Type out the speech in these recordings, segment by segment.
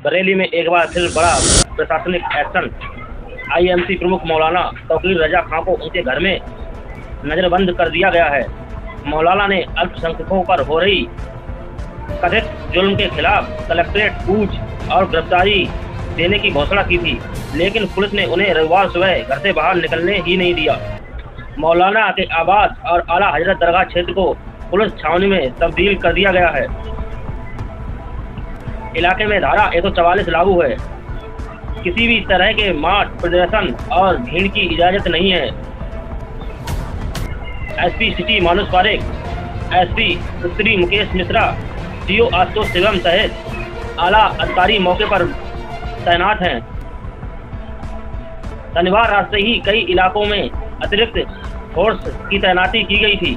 बरेली में एक बार फिर बड़ा प्रशासनिक एक्शन। आईएमसी प्रमुख मौलाना तौकीर रजा खां को उनके घर में नजरबंद कर दिया गया है। मौलाना ने अल्पसंख्यकों पर हो रही कथित जुल्म के खिलाफ कलेक्ट्रेट कूच और गिरफ्तारी देने की घोषणा की थी, लेकिन पुलिस ने उन्हें रविवार सुबह घर से बाहर निकलने ही नहीं दिया। मौलाना के आवास और आला हजरत दरगाह क्षेत्र को पुलिस छावनी में तब्दील कर दिया गया है। इलाके में धारा 144 लागू है। किसी भी तरह के मार्च, प्रदर्शन और भीड़ की इजाजत नहीं है। एसपी सिटी मानुष पारेख, एसपी उत्तरी मुकेश मिश्रा, सीओ आशुतोष शिवम सहित आला अधिकारी मौके पर तैनात हैं। शनिवार रात से ही कई इलाकों में अतिरिक्त फोर्स की तैनाती की गई थी।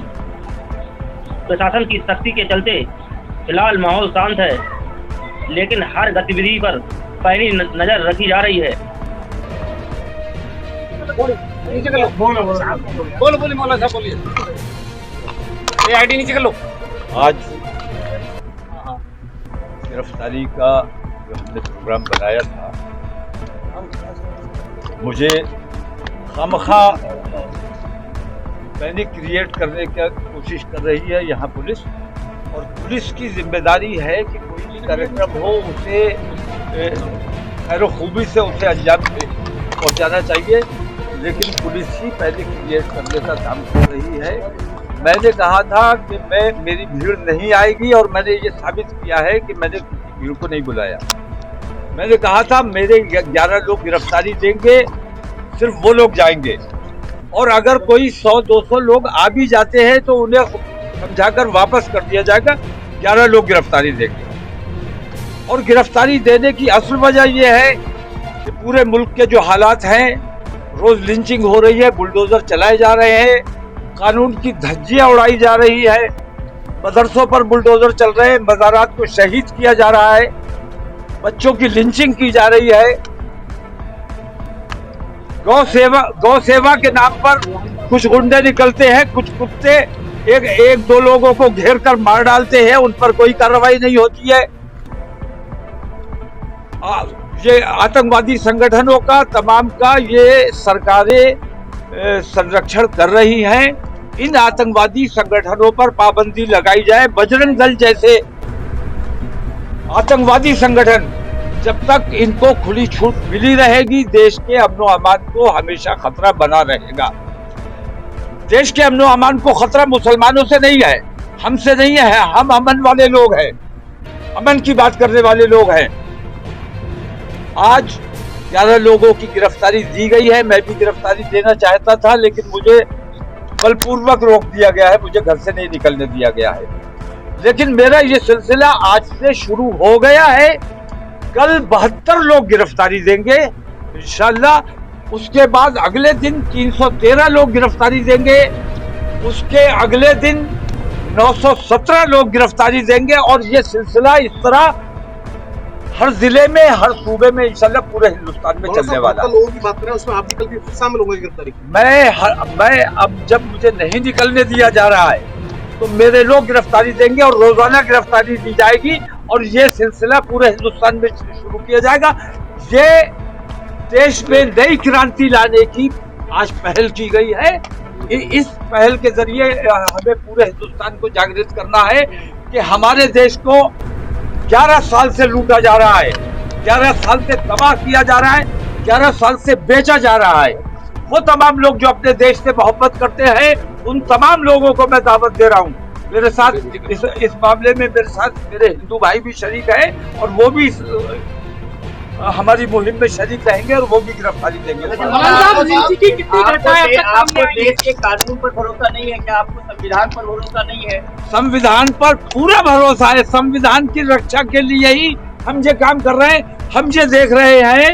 प्रशासन की सख्ती के चलते फिलहाल माहौल शांत है, लेकिन हर गतिविधि पर पैनी नजर रखी जा रही है। बोलिए मौलाना साहब, बोलिए। ये आईडी नीचे कर लो। आज गिरफ्तारी का जो हमने प्रोग्राम बनाया था, मुझे खामखा पैनिक क्रिएट करने की कोशिश कर रही है यहाँ पुलिस। और पुलिस की जिम्मेदारी है कि कोई भी कार्यक्रम हो उसे खैर खूबी से उसे अंजाम पहुँचाना चाहिए, लेकिन पुलिस ही पैनिक क्रिएट करने का काम कर रही है। मैंने कहा था कि मेरी भीड़ नहीं आएगी और मैंने ये साबित किया है कि मैंने किसी भीड़ को नहीं बुलाया। मैंने कहा था मेरे 11 लोग गिरफ्तारी देंगे, सिर्फ वो लोग जाएंगे, और अगर कोई 100-200 लोग आ भी जाते हैं तो उन्हें समझाकर वापस कर दिया जाएगा। 11 लोग गिरफ्तारी देंगे। और गिरफ्तारी देने की असल वजह यह है कि पूरे मुल्क के जो हालात हैं, रोज लिंचिंग हो रही है, बुलडोजर चलाए जा रहे हैं, कानून की धज्जियां उड़ाई जा रही है, मदरसों पर बुलडोजर चल रहे हैं, मज़ारात को शहीद किया जा रहा है, बच्चों की लिंचिंग की जा रही है। गौ सेवा के नाम पर कुछ गुंडे निकलते हैं, कुछ कुत्ते एक दो लोगों को घेर कर मार डालते हैं, उन पर कोई कार्रवाई नहीं होती है। ये आतंकवादी संगठनों का तमाम का ये सरकारें संरक्षण कर रही हैं। इन आतंकवादी संगठनों पर पाबंदी लगाई जाए। बजरंग दल जैसे आतंकवादी संगठन, जब तक इनको खुली छूट मिली रहेगी, देश के अमन अमान को हमेशा खतरा बना रहेगा। देश के अमन अमान को खतरा मुसलमानों से नहीं है, हमसे नहीं है। हम अमन वाले लोग हैं, अमन की बात करने वाले लोग हैं। आज 11 लोगों की गिरफ्तारी दी गई है। मैं भी गिरफ्तारी देना चाहता था, लेकिन मुझे बलपूर्वक रोक दिया गया है, मुझे घर से नहीं निकलने दिया गया है। लेकिन मेरा ये सिलसिला आज से शुरू हो गया है। कल 72 लोग गिरफ्तारी देंगे इंशाअल्लाह। उसके बाद अगले दिन 313 लोग गिरफ्तारी देंगे। उसके अगले दिन 917 लोग गिरफ्तारी देंगे। और ये सिलसिला इस तरह हर जिले में, हर सूबे में इंशाअल्लाह पूरे हिंदुस्तान में चलने वाला है। लोगों की बात करें, उसमें आप निकल के शामिल होंगे गिरफ्तारी। मैं अब जब मुझे नहीं निकलने दिया जा रहा है तो मेरे लोग गिरफ्तारी देंगे और रोजाना गिरफ्तारी दी जाएगी और ये सिलसिला पूरे हिंदुस्तान में शुरू किया जाएगा। ये देश में नई क्रांति लाने की आज पहल की गई है। इस पहल के जरिए हमें पूरे हिंदुस्तान को जागृत करना है कि हमारे देश को 11 साल से लूटा जा रहा है, 11 साल से तबाह किया जा रहा है, 11 साल से बेचा जा रहा है। वो तमाम लोग जो अपने देश से मोहब्बत करते हैं, उन तमाम लोगों को मैं दावत दे रहा हूँ। मेरे साथ इस मामले में मेरे हिंदू भाई भी शरीक है और वो भी हमारी मुहिम में शरीक रहेंगे और वो भी गिरफ्तारी देंगे। आपको देश के कानून पर भरोसा नहीं है क्या? आपको संविधान पर भरोसा नहीं है? संविधान पर पूरा भरोसा है। संविधान की रक्षा के लिए ही हम ये काम कर रहे हैं। हम ये देख रहे हैं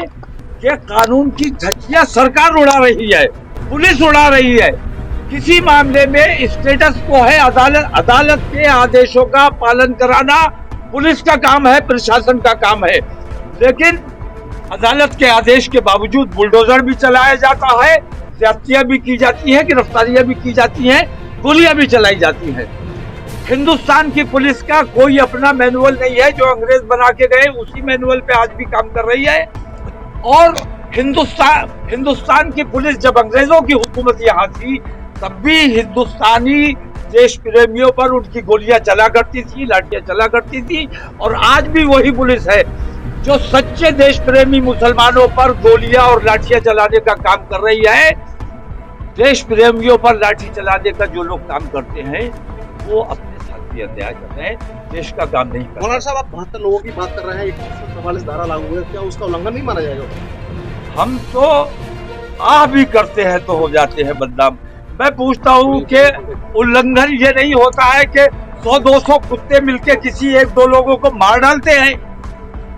कि कानून की धज्जियां सरकार उड़ा रही है, पुलिस उड़ा रही है। किसी मामले में स्टेटस को है अदालत के आदेशों का पालन कराना पुलिस का काम है, प्रशासन का काम है। लेकिन अदालत के आदेश के बावजूद बुलडोजर भी चलाया जाता है, ज्यादतियां भी की जाती हैं, गिरफ्तारियां भी की जाती हैं, गोलियां भी चलाई जाती हैं। हिंदुस्तान की पुलिस का कोई अपना मैनुअल नहीं है, जो अंग्रेज बना के गए उसी मैनुअल पे आज भी काम कर रही है। और हिंदुस्तान की पुलिस जब अंग्रेजों की हुकूमत यहाँ थी तब भी हिंदुस्तानी देश प्रेमियों पर उनकी गोलियां चला करती थी, लाठियां चला करती थी। और आज भी वही पुलिस है जो सच्चे देश प्रेमी मुसलमानों पर गोलियां और लाठियां चलाने का काम कर रही है। देश प्रेमियों पर लाठी चलाने का जो लोग काम करते हैं वो अपने साथी अन्याय कर रहे हैं, देश का काम नहीं कर रहे। मौलाना साहब, आप 72 लोगों की बात कर रहे हैं, 144 धारा लागू है, क्या उसका उल्लंघन नहीं माना जाएगा? हम तो आ भी करते हैं तो हो जाते हैं बदनाम। मैं पूछता हूँ कि उल्लंघन ये नहीं होता है कि 100-200 कुत्ते मिलके किसी 1-2 लोगों को मार डालते हैं।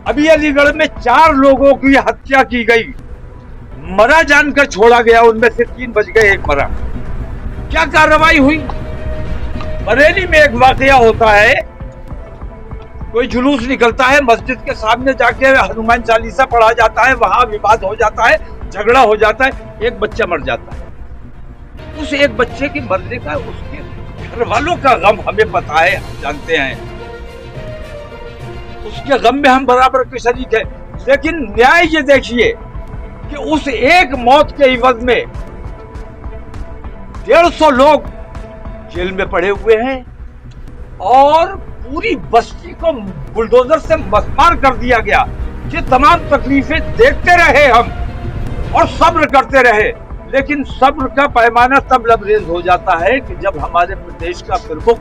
अभी अलीगढ़ में 4 लोगों की हत्या की गई, मरा जानकर छोड़ा गया, उनमें से 3 बच गए, 1 मरा। क्या कार्रवाई हुई? बरेली में एक वाकया होता है, कोई जुलूस निकलता है, मस्जिद के सामने जाके हनुमान चालीसा पढ़ा जाता है, वहां विवाद हो जाता है, झगड़ा हो जाता है, एक बच्चा मर जाता है। उस एक बच्चे के मरने का उसके घर वालों का गम हमें पता है, हम जानते हैं, उसके गम में हम बराबर के शरीक है। लेकिन न्याय ये देखिए कि उस एक मौत के इवज में 150 लोग जेल में पड़े हुए हैं और पूरी बस्ती को बुलडोजर से मस्मार कर दिया गया। ये तमाम तकलीफें देखते रहे हम और सब्र करते रहे, लेकिन सब्र का पैमाना तब लबरेज हो जाता है कि जब हमारे देश का प्रमुख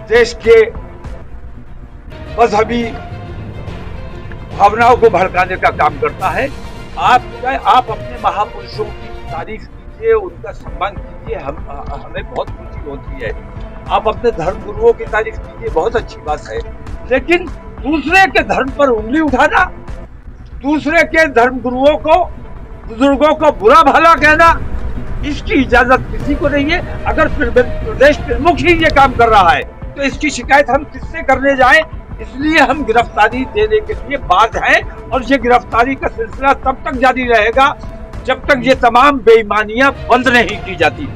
देश के मजहबी भावनाओं को भड़काने का काम करता है। आप अपने महापुरुषों की तारीफ कीजिए, उनका सम्मान कीजिए, हमें बहुत खुशी होती है। आप अपने धर्म गुरुओं की तारीफ कीजिए, बहुत अच्छी बात है। लेकिन दूसरे के धर्म पर उंगली उठाना, दूसरे के धर्म गुरुओं को, बुजुर्गों को बुरा भला कहना, इसकी इजाजत किसी को नहीं है। अगर प्रदेश प्रमुख ही ये काम कर रहा है तो इसकी शिकायत हम किससे करने जाएं? इसलिए हम गिरफ्तारी देने के लिए बाध्य हैं और ये गिरफ्तारी का सिलसिला तब तक जारी रहेगा जब तक ये तमाम बेईमानियां बंद नहीं की जाती।